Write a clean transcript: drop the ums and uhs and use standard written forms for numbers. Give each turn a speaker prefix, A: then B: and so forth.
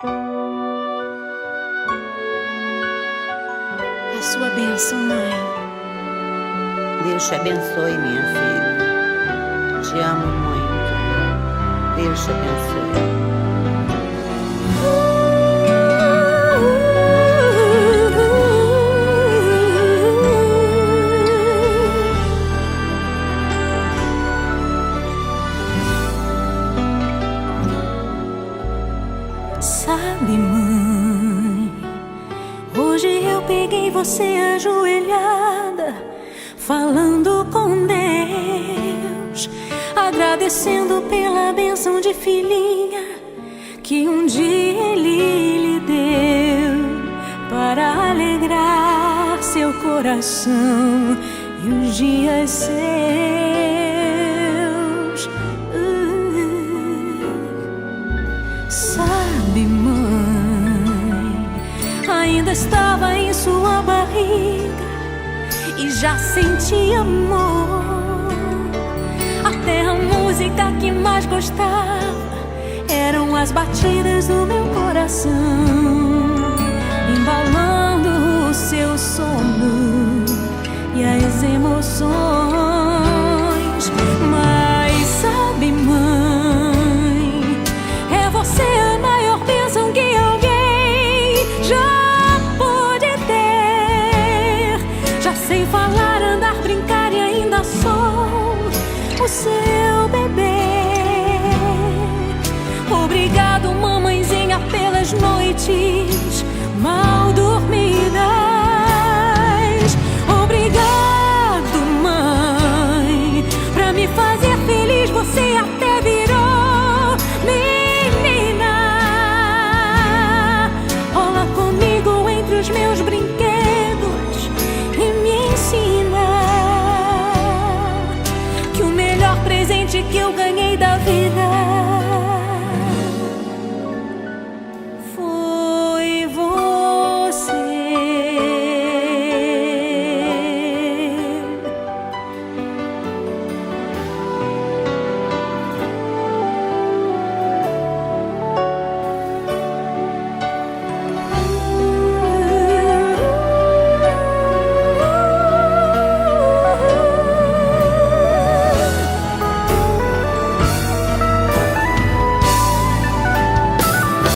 A: A sua bênção, mãe.
B: Deus te abençoe, minha filha. Te amo muito. Deus te abençoe.
A: Sabe, mãe, hoje eu peguei você ajoelhada, falando com Deus, agradecendo pela bênção de filhinha que um dia Ele lhe deu, para alegrar seu coração e os dias seus. Sabe, mãe, ainda estava em sua barriga e já sentia amor. Até a música que mais gostava eram as batidas do meu coração, embalando o seu sono e as emoções. Mas sabe, mãe, é você a maior bênção que alguém já pôde ter. Já sei falar, andar, brincar e ainda sou o seu bebê. Obrigado, mamãezinha, pelas noites mal dormidas. Obrigado, mãe, pra me fazer feliz. Você até virou menina. Rola comigo entre os meus brinquedos e me ensina que o melhor presente que eu ganhei da vida